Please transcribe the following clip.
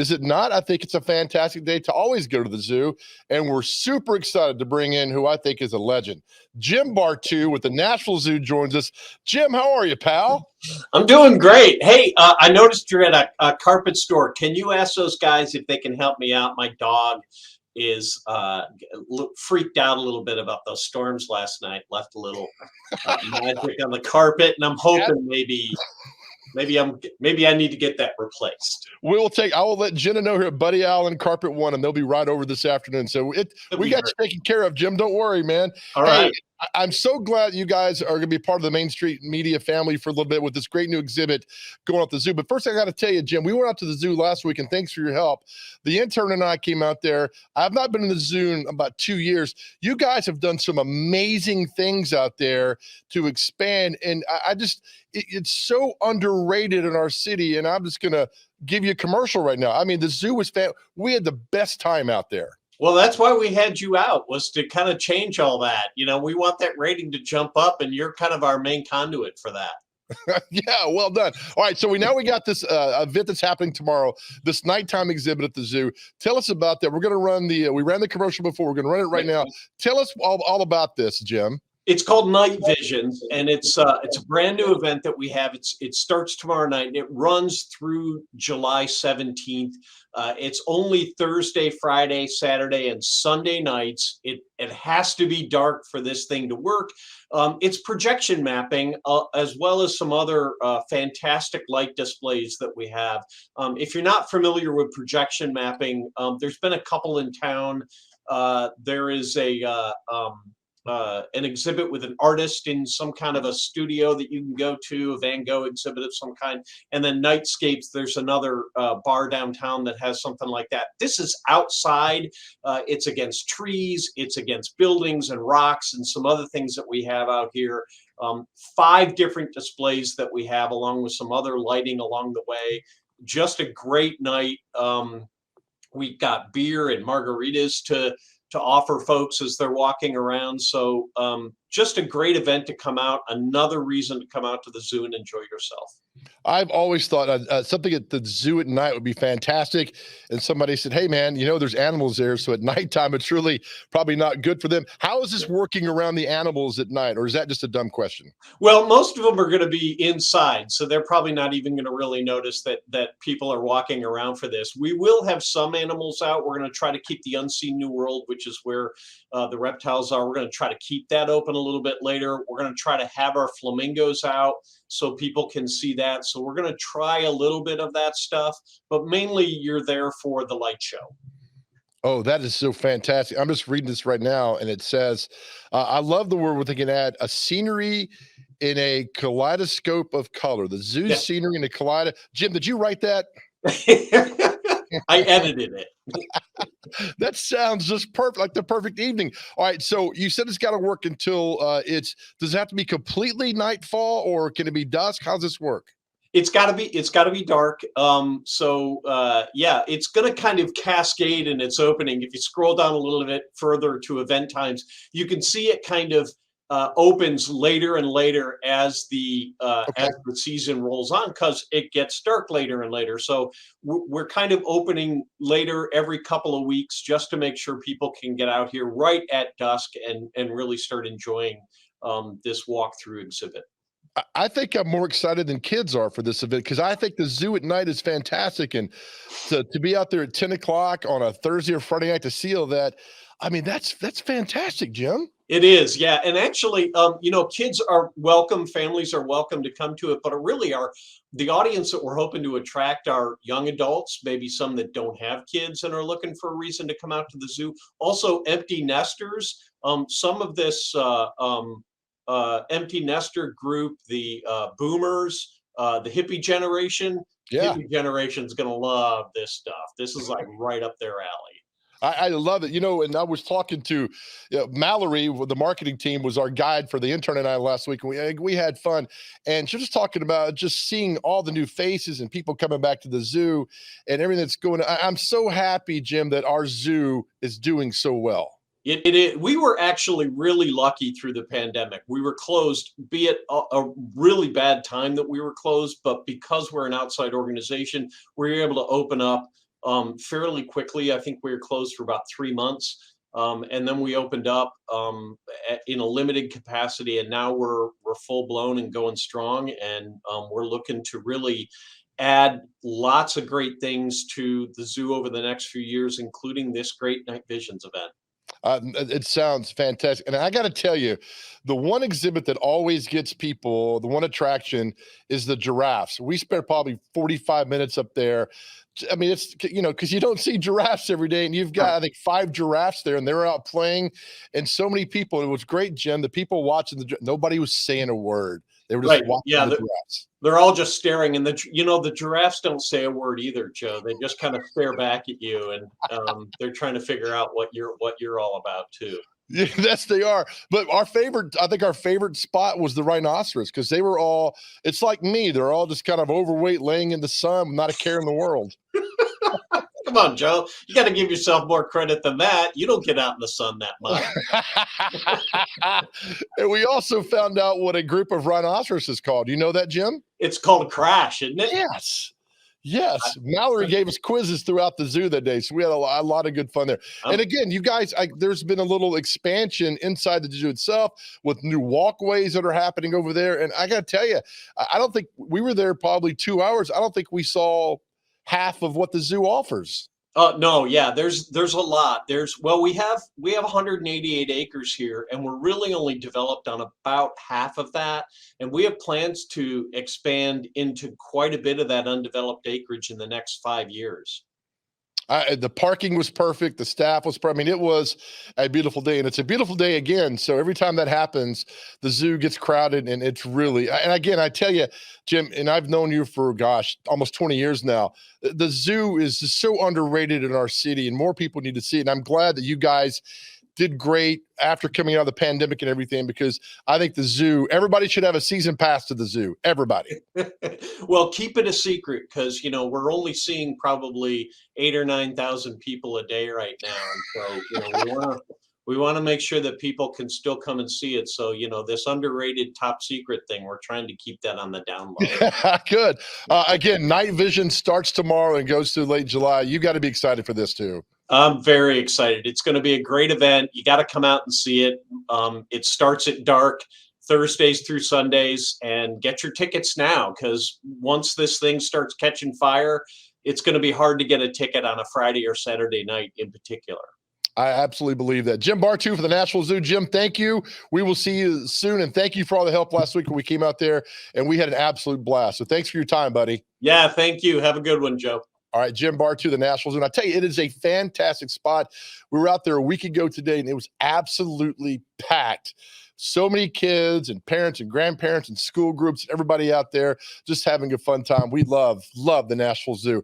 Is it not? I think it's a fantastic day to always go to the zoo, and we're super excited to bring in who I think is a legend. Jim Bartoo with the Nashville Zoo joins us. Jim, how are you, pal? I'm doing great. Hey, I noticed you're at a carpet store. Can you ask those guys if they can help me out? My dog is freaked out a little bit about those storms last night. Left a little magic on the carpet, and I'm hoping maybe I need to get that replaced. I will let Jenna know here at Buddy Allen Carpet One, and they'll be right over this afternoon. So we got you taken care of, Jim. Don't worry, man. All right. I'm so glad you guys are going to be part of the Main Street Media family for a little bit with this great new exhibit going out the zoo. But first, I got to tell you, Jim, we went out to the zoo last week, and thanks for your help. The intern and I came out there. I've not been in the zoo in about 2 years. You guys have done some amazing things out there to expand, and it's so underrated in our city, and I'm just going to give you a commercial right now. I mean, the zoo was we had the best time out there. Well, that's why we had you out, was to kind of change all that. You know, we want that rating to jump up, and you're kind of our main conduit for that. Yeah, well done. All right, so we got this event that's happening tomorrow, this nighttime exhibit at the zoo. Tell us about that. We're going to run we ran the commercial before. We're going to run it right now. Tell us all about this, Jim. It's called Night Visions, and it's a brand new event that we have. It starts tomorrow night, and it runs through July 17th. It's only Thursday, Friday, Saturday, and Sunday nights. It has to be dark for this thing to work. It's projection mapping, as well as some other fantastic light displays that we have. If you're not familiar with projection mapping, there's been a couple in town. There is an exhibit with an artist in some kind of a studio that you can go to, a Van Gogh exhibit of some kind, and then Nightscapes. There's another bar downtown that has something like that. This is outside. It's against trees, it's against buildings and rocks and some other things that we have out here. 5 different displays that we have, along with some other lighting along the way. Just a great night. We've got beer and margaritas to offer folks as they're walking around. So just a great event to come out, another reason to come out to the zoo and enjoy yourself. I've always thought something at the zoo at night would be fantastic. And somebody said, hey, man, there's animals there. So at nighttime, it's really probably not good for them. How is this working around the animals at night? Or is that just a dumb question? Well, most of them are going to be inside. So they're probably not even going to really notice that people are walking around for this. We will have some animals out. We're going to try to keep the Unseen New World, which is where the reptiles are. We're going to try to keep that open a little bit later. We're going to try to have our flamingos out so people can see that. So we're going to try a little bit of that stuff, but mainly you're there for the light show. Oh, that is so fantastic. I'm just reading this right now, and it says, I love the word where they can add a scenery in a kaleidoscope of color. The zoo scenery in a kaleidoscope. Jim, did you write that? I edited it. That sounds just perfect, like the perfect evening. All right, so you said it's got to work until does it have to be completely nightfall, or can it be dusk? How's this work? It's got to be dark. Yeah, it's going to kind of cascade in its opening. If you scroll down a little bit further to event times, you can see it kind of opens later and later as the season rolls on, because it gets dark later and later. So we're kind of opening later every couple of weeks, just to make sure people can get out here right at dusk and really start enjoying this walkthrough exhibit. I think I'm more excited than kids are for this event, because I think the zoo at night is fantastic. And to be out there at 10 o'clock on a Thursday or Friday night to see all that, I mean, that's fantastic, Jim. It is, yeah. And actually, kids are welcome, families are welcome to come to it, but really the audience that we're hoping to attract are young adults, maybe some that don't have kids and are looking for a reason to come out to the zoo. Also, empty nesters. Some of this empty nester group, the boomers, the hippie generation. Yeah. Hippie generation's going to love this stuff. This is like right up their alley. I love it. And I was talking to Mallory, the marketing team, was our guide for the intern and I last week. And we had fun. And she was just talking about just seeing all the new faces and people coming back to the zoo and everything that's going on. I'm so happy, Jim, that our zoo is doing so well. We were actually really lucky through the pandemic. We were closed, be it a really bad time that we were closed, but because we're an outside organization, we were able to open up fairly quickly. I think we were closed for about 3 months. And then we opened up in a limited capacity, and now we're full blown and going strong. And we're looking to really add lots of great things to the zoo over the next few years, including this great Night Visions event. It sounds fantastic. And I got to tell you, the one exhibit that always gets people, the one attraction is the giraffes. We spent probably 45 minutes up there. I mean, it's, because you don't see giraffes every day. And you've got, I think, 5 giraffes there, and they're out playing. And so many people. It was great, Jim. The people watching, nobody was saying a word. They were just Right. watching Yeah. the giraffes. They're all just staring, and the giraffes don't say a word either, Joe. They just kind of stare back at you, and they're trying to figure out what you're all about too. Yeah, yes, they are. But I think our favorite spot was the rhinoceros, because they were all, it's like me, they're all just kind of overweight, laying in the sun, not a care in the world. Come on, Joe. You got to give yourself more credit than that. You don't get out in the sun that much. And we also found out what a group of rhinoceros is called. You know that, Jim? It's called a crash, isn't it? Yes. Yes, Mallory gave us quizzes throughout the zoo that day, so we had a lot of good fun there. And again, you guys, there's been a little expansion inside the zoo itself with new walkways that are happening over there. And I got to tell you, I don't think we were there probably 2 hours. I don't think we saw half of what the zoo offers. No, yeah, there's a lot. We have 188 acres here, and we're really only developed on about half of that. And we have plans to expand into quite a bit of that undeveloped acreage in the next 5 years. The parking was perfect. The staff was perfect. I mean, it was a beautiful day, and it's a beautiful day again. So every time that happens, the zoo gets crowded, and it's really, and again, I tell you, Jim, and I've known you for, gosh, almost 20 years now. The zoo is just so underrated in our city, and more people need to see it. And I'm glad that you guys did great after coming out of the pandemic and everything, because I think the zoo, everybody should have a season pass to the zoo. Everybody. Well, keep it a secret, because we're only seeing probably 8,000 or 9,000 people a day right now, and so we want to make sure that people can still come and see it. So this underrated top secret thing, we're trying to keep that on the down low. Good. Again, Night Vision starts tomorrow and goes through late July. You got to be excited for this too. I'm very excited. It's going to be a great event. You got to come out and see it. It starts at dark Thursdays through Sundays, and get your tickets now, because once this thing starts catching fire, it's going to be hard to get a ticket on a Friday or Saturday night in particular. I absolutely believe that. Jim Bartoo for the Nashville Zoo. Jim, thank you. We will see you soon, and thank you for all the help last week when we came out there, and we had an absolute blast. So thanks for your time, buddy. Yeah, thank you. Have a good one, Joe. All right, Jim Bartoo, the Nashville Zoo. And I tell you, it is a fantastic spot. We were out there a week ago today, and it was absolutely packed. So many kids and parents and grandparents and school groups, everybody out there just having a fun time. We love the Nashville Zoo.